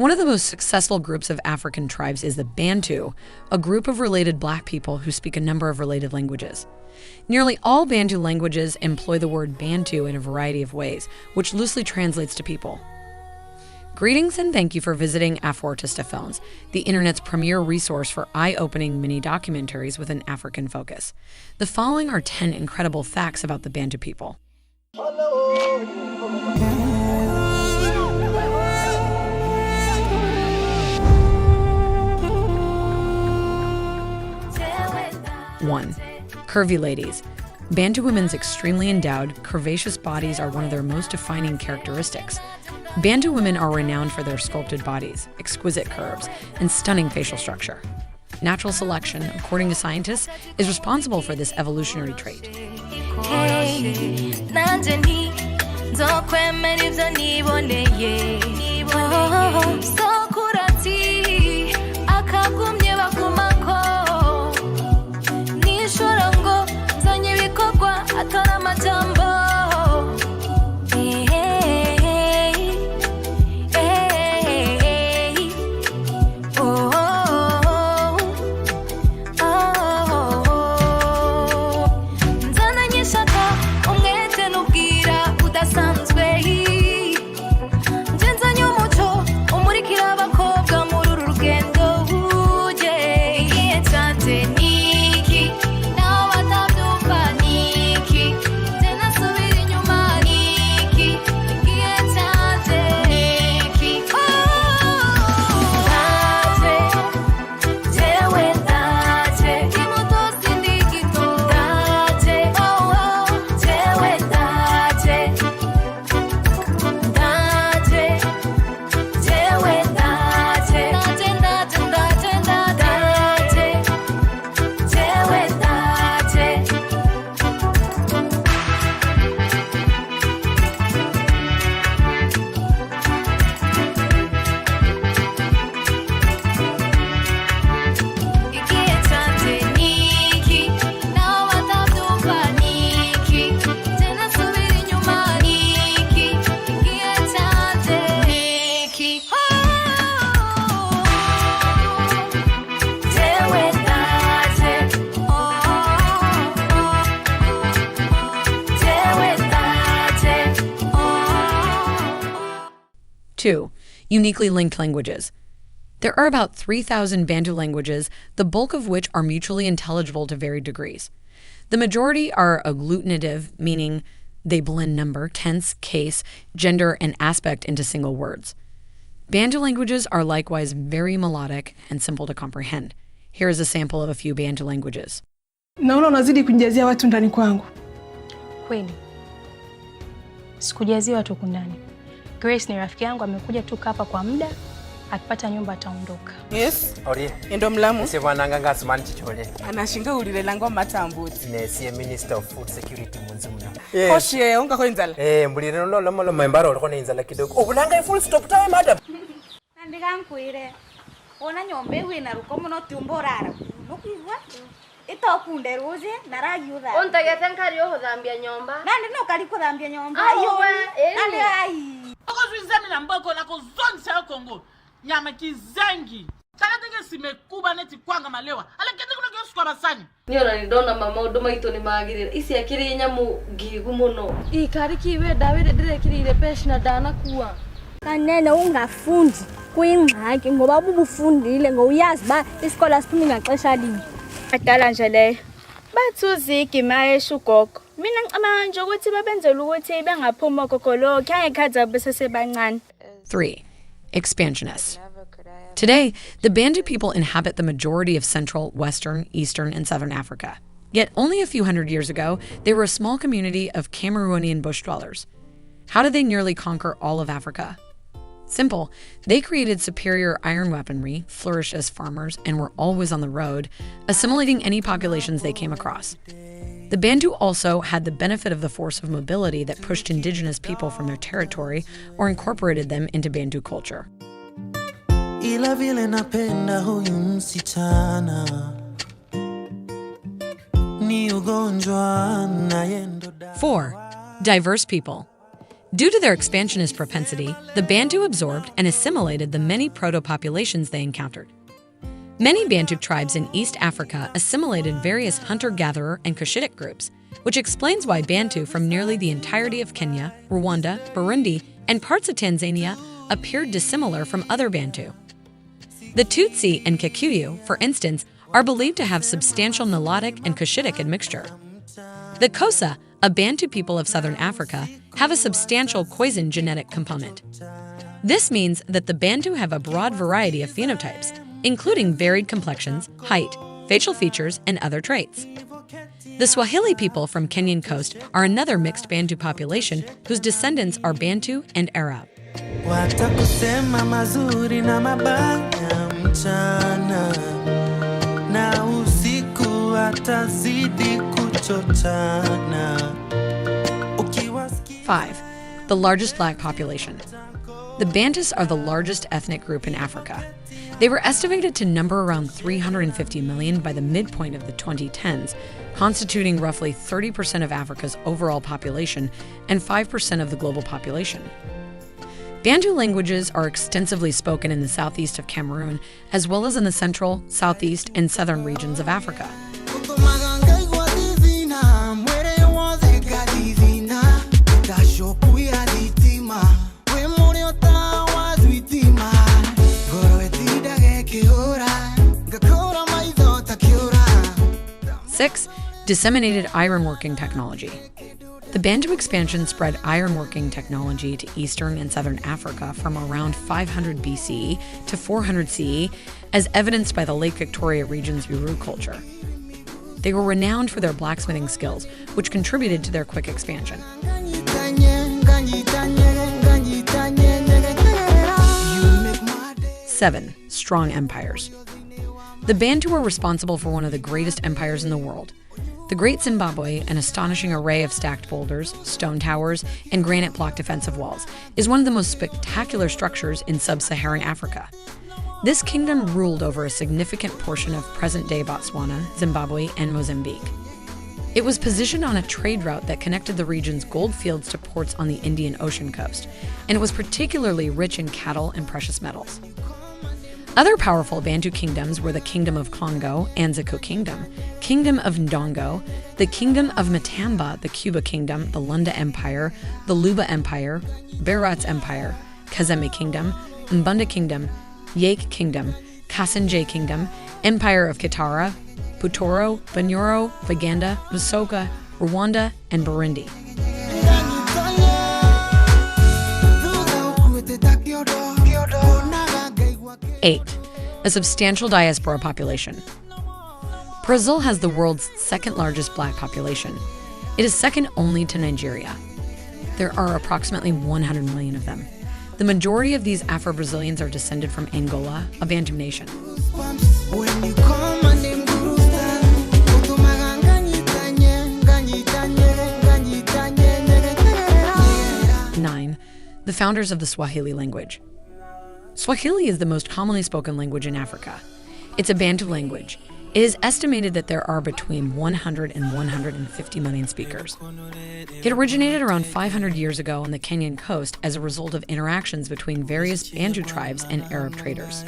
One of the most successful groups of African tribes is the Bantu, a group of related Black people who speak a number of related languages. Nearly all Bantu languages employ the word Bantu in a variety of ways, which loosely translates to people. Greetings and thank you for visiting Afroartista Films, the internet's premier resource for eye-opening mini documentaries with an African focus. The following are 10 incredible facts about the Bantu people. 1. Curvy ladies. Bantu women's extremely endowed, curvaceous bodies are one of their most defining characteristics. Bantu women are renowned for their sculpted bodies, exquisite curves, and stunning facial structure. Natural selection, according to scientists, is responsible for this evolutionary trait. 2. Uniquely linked languages. There are about 3,000 Bantu languages, the bulk of which are mutually intelligible to varied degrees. The majority are agglutinative, meaning they blend number, tense, case, gender, and aspect into single words. Bantu languages are likewise very melodic and simple to comprehend. Here is a sample of a few Bantu languages. Naona unazidi kunijazia watu ndani kwangu. Kweli. Sikujazia watu kundani. Grace ni rafiki yangu, amekuja tu hapa kwa muda, akipata nyumba ataondoka. Yes. Ori. Endo mlamu. Ese bwana nganga simani chichole. Anashinga ulile langwa matambuti. Nesi Minister of Food Security munzimuna. Koshe unga ko inzala. Mbulire no lo mbaro uliko inzala kidogo. Obulanga full stop time madam. Ndikankwire. Ona nyombe wina rukomo no tumborara. Nokwiwa. Itokunde ruzi narayuda. Ontagete nkari yo dhambia nyomba. Nandi no kali ko dhambia nyomba. Ayo. Nandi ai. Okozwizami na mboko na kozonisa yo Kongo. Nyama kizengi. Kana tenge simekuba neti kwanga malewa. Ala kete kuno kyo skwa basani. Niyo na ndona mama udoma ito ni magirira. Isi akiri nyamu gigu muno. Ikari kiwe David dire kirire pesh na dana kuwa. Kanene ungafundi kuyingxaki ngoba ubufundile ngouyazi ba isikole siphuma ngaxesha linye. Adala nje le. Bathuziki mayesha ugogo. Mina ngicabanga nje ukuthi babenzela ukuthi bengaphuma kokolo kanye khadza bese sebancane. 3. Expansionists. Today, the Bantu people inhabit the majority of Central, Western, Eastern, and Southern Africa. Yet only a few hundred years ago, they were a small community of Cameroonian bush dwellers. How did they nearly conquer all of Africa? Simple. They created superior iron weaponry, flourished as farmers, and were always on the road, assimilating any populations they came across. The Bantu also had the benefit of the force of mobility that pushed indigenous people from their territory or incorporated them into Bantu culture. 4. Diverse people. Due to their expansionist propensity, the Bantu absorbed and assimilated the many proto-populations they encountered. Many Bantu tribes in East Africa assimilated various hunter-gatherer and Cushitic groups, which explains why Bantu from nearly the entirety of Kenya, Rwanda, Burundi, and parts of Tanzania appeared dissimilar from other Bantu. The Tutsi and Kikuyu, for instance, are believed to have substantial Nilotic and Cushitic admixture. The Xhosa, a Bantu people of southern Africa, have a substantial Khoisan genetic component. This means that the Bantu have a broad variety of phenotypes, including varied complexions, height, facial features, and other traits. The Swahili people from Kenyan coast are another mixed Bantu population whose descendants are Bantu and Arab. Watakusema mazuri na mabaya mchana, na usiku watazidi kuchochana. 5. The largest black population. The Bantus are the largest ethnic group in Africa. They were estimated to number around 350 million by the midpoint of the 2010s, constituting roughly 30% of Africa's overall population and 5% of the global population. Bantu languages are extensively spoken in the southeast of Cameroon, as well as in the central, southeast, and southern regions of Africa. Six, disseminated ironworking technology. The Bantu expansion spread ironworking technology to eastern and southern Africa from around 500 BCE to 400 CE, as evidenced by the Lake Victoria region's Uru culture. They were renowned for their blacksmithing skills, which contributed to their quick expansion. 7. Strong empires. The Bantu were responsible for one of the greatest empires in the world. The Great Zimbabwe, an astonishing array of stacked boulders, stone towers, and granite block defensive walls, is one of the most spectacular structures in sub-Saharan Africa. This kingdom ruled over a significant portion of present-day Botswana, Zimbabwe, and Mozambique. It was positioned on a trade route that connected the region's gold fields to ports on the Indian Ocean coast, and it was particularly rich in cattle and precious metals. Other powerful Bantu kingdoms were the Kingdom of Congo, Anziku Kingdom, Kingdom of Ndongo, the Kingdom of Matamba, the Cuba Kingdom, the Lunda Empire, the Luba Empire, Berat's Empire, Kazemi Kingdom, Mbunda Kingdom, Yake Kingdom, Kasenje Kingdom, Empire of Kitara, Butoro, Banyoro, Baganda, Busoga, Rwanda, and Burundi. 8. A substantial diaspora population. Brazil has the world's second largest black population. It is second only to Nigeria. There are approximately 100 million of them. The majority of these Afro-Brazilians are descended from Angola, a Bantu nation. 9. The founders of the Swahili language. Swahili is the most commonly spoken language in Africa. It's a Bantu language. It is estimated that there are between 100 and 150 million speakers. It originated around 500 years ago on the Kenyan coast as a result of interactions between various Bantu tribes and Arab traders.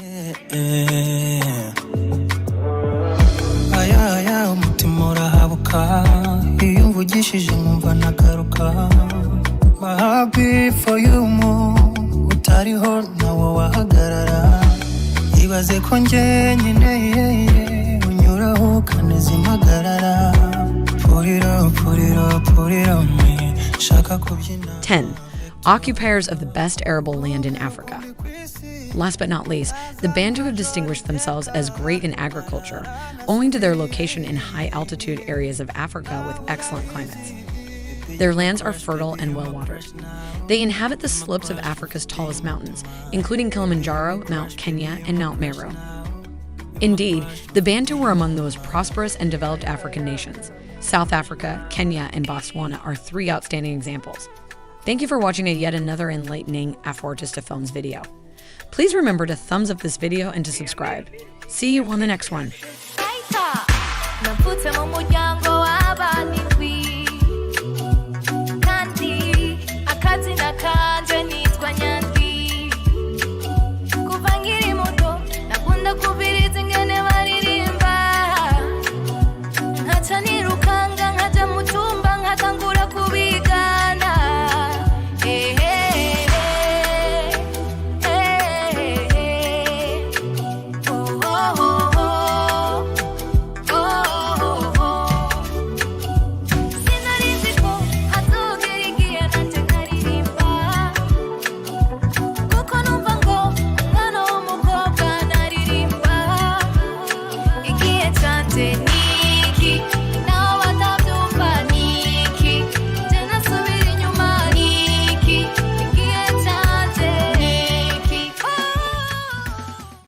Ten. Occupiers of the best arable land in Africa. Last but not least, the Bantu have distinguished themselves as great in agriculture, owing to their location in high-altitude areas of Africa with excellent climates. Their lands are fertile and well-watered. They inhabit the slopes of Africa's tallest mountains, including Kilimanjaro, Mount Kenya, and Mount Meru. Indeed, the Bantu were among the most prosperous and developed African nations. South Africa, Kenya, and Botswana are 3 outstanding examples. Thank you for watching yet another enlightening Afro-Artista Films video. Please remember to thumbs up this video and to subscribe. See you on the next one. Kandi akazi na wote